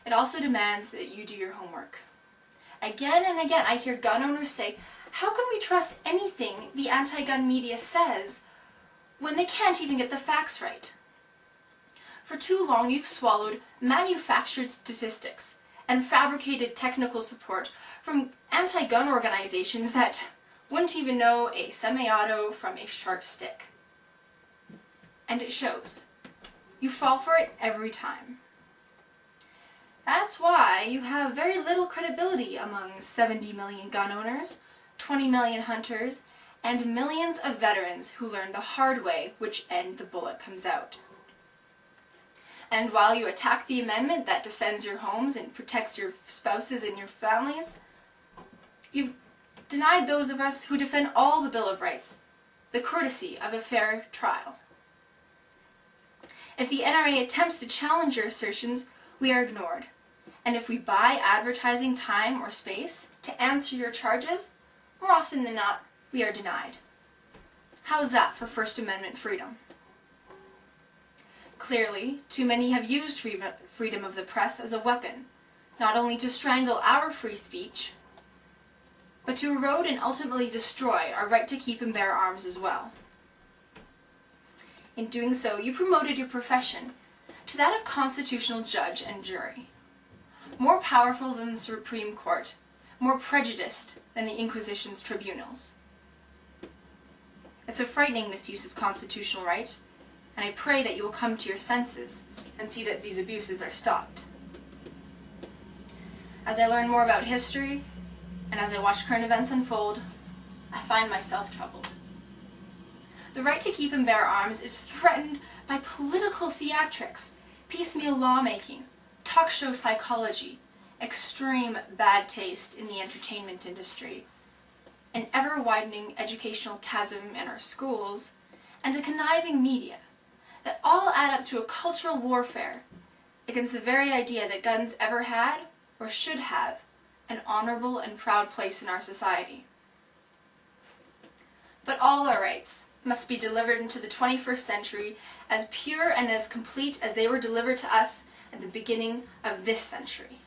It also demands that you do your homework. Again and again, I hear gun owners say, how can we trust anything the anti-gun media says when they can't even get the facts right? For too long, you've swallowed manufactured statistics and fabricated technical support from anti-gun organizations that wouldn't even know a semi-auto from a sharp stick. And it shows. You fall for it every time. That's why you have very little credibility among 70 million gun owners, 20 million hunters, and millions of veterans who learned the hard way which end the bullet comes out. And while you attack the amendment that defends your homes and protects your spouses and your families, you've denied those of us who defend all the Bill of Rights the courtesy of a fair trial. If the NRA attempts to challenge your assertions, we are ignored. And if we buy advertising time or space to answer your charges, more often than not, we are denied. How's that for First Amendment freedom? Clearly, too many have used freedom of the press as a weapon, not only to strangle our free speech, but to erode and ultimately destroy our right to keep and bear arms as well. In doing so, you promoted your profession to that of constitutional judge and jury, more powerful than the Supreme Court, more prejudiced than the Inquisition's tribunals. It's a frightening misuse of constitutional right, and I pray that you will come to your senses and see that these abuses are stopped. As I learn more about history, and as I watch current events unfold, I find myself troubled. The right to keep and bear arms is threatened by political theatrics, piecemeal lawmaking, talk show psychology, extreme bad taste in the entertainment industry, an ever-widening educational chasm in our schools, and a conniving media that all add up to a cultural warfare against the very idea that guns ever had, or should have, an honorable and proud place in our society. But all our rights must be delivered into the 21st century as pure and as complete as they were delivered to us at the beginning of this century.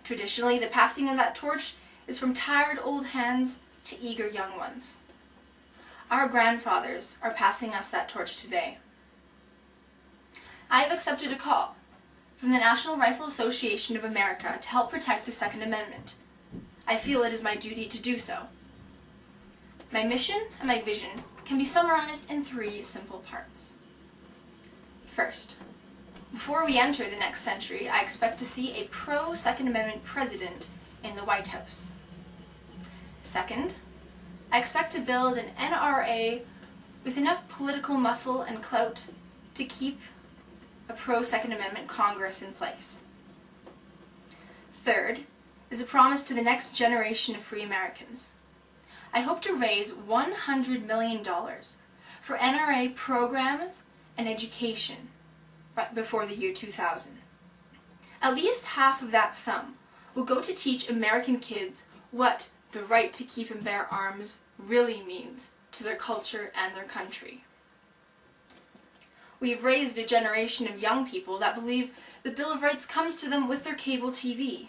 Traditionally, the passing of that torch is from tired old hands to eager young ones. Our grandfathers are passing us that torch today. I have accepted a call from the National Rifle Association of America to help protect the Second Amendment. I feel it is my duty to do so. My mission and my vision can be summarized in 3 simple parts. First, before we enter the next century, I expect to see a pro-Second Amendment president in the White House. Second, I expect to build an NRA with enough political muscle and clout to keep a pro-Second Amendment Congress in place. Third is a promise to the next generation of free Americans. I hope to raise $100 million for NRA programs and education right before the year 2000. At least half of that sum will go to teach American kids what the right to keep and bear arms really means to their culture and their country. We have raised a generation of young people that believe the Bill of Rights comes to them with their cable TV.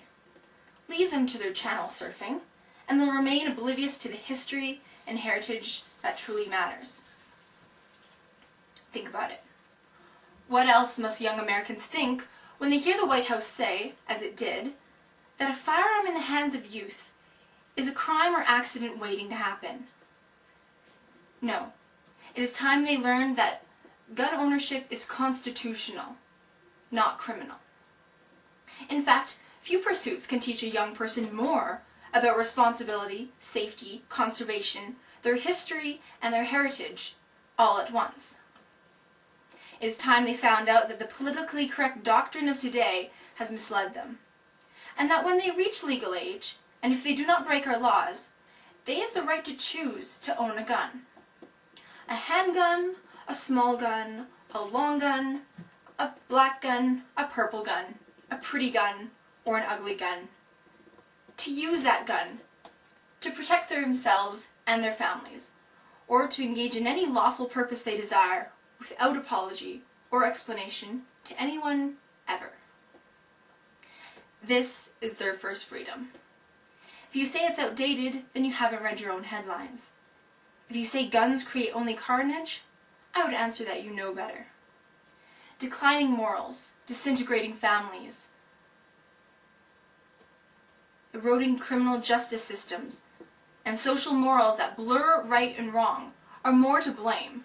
Leave them to their channel surfing, and they'll remain oblivious to the history and heritage that truly matters. Think about it. What else must young Americans think when they hear the White House say, as it did, that a firearm in the hands of youth is a crime or accident waiting to happen? No. It is time they learn that gun ownership is constitutional, not criminal. In fact, few pursuits can teach a young person more about responsibility, safety, conservation, their history, and their heritage all at once. It is time they found out that the politically correct doctrine of today has misled them, and that when they reach legal age, and if they do not break our laws, they have the right to choose to own a gun. A handgun, a small gun, a long gun, a black gun, a purple gun, a pretty gun, or an ugly gun. To use that gun to protect themselves and their families, or to engage in any lawful purpose they desire without apology or explanation to anyone ever. This is their first freedom. If you say it's outdated, then you haven't read your own headlines. If you say guns create only carnage, I would answer that you know better. Declining morals, disintegrating families, eroding criminal justice systems, and social morals that blur right and wrong are more to blame.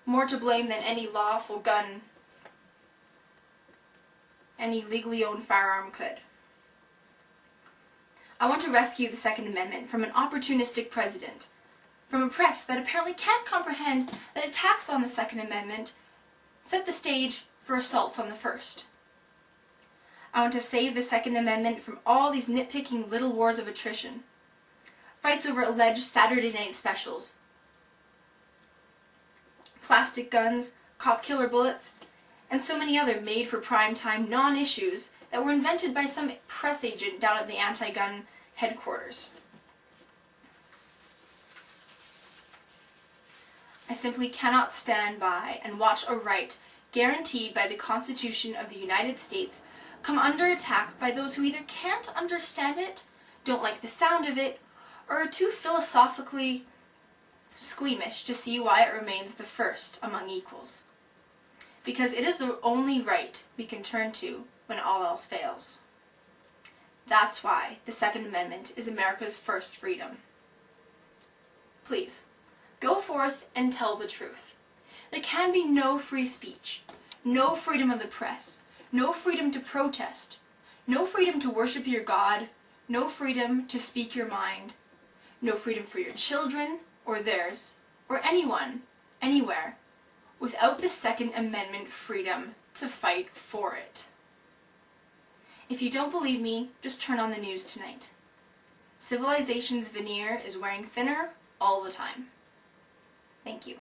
More to blame than any lawful gun, any legally owned firearm could. I want to rescue the Second Amendment from an opportunistic president, from a press that apparently can't comprehend that attacks on the Second Amendment set the stage for assaults on the First. I want to save the Second Amendment from all these nitpicking little wars of attrition, fights over alleged Saturday night specials, plastic guns, cop killer bullets, and so many other made-for-prime-time non-issues that were invented by some press agent down at the anti-gun headquarters. I simply cannot stand by and watch a right guaranteed by the Constitution of the United States come under attack by those who either can't understand it, don't like the sound of it, or are too philosophically squeamish to see why it remains the first among equals. Because it is the only right we can turn to when all else fails. That's why the Second Amendment is America's first freedom. Please, go forth and tell the truth. There can be no free speech, no freedom of the press, no freedom to protest, no freedom to worship your God, no freedom to speak your mind, no freedom for your children or theirs, or anyone, anywhere, without the Second Amendment freedom to fight for it. If you don't believe me, just turn on the news tonight. Civilization's veneer is wearing thinner all the time. Thank you.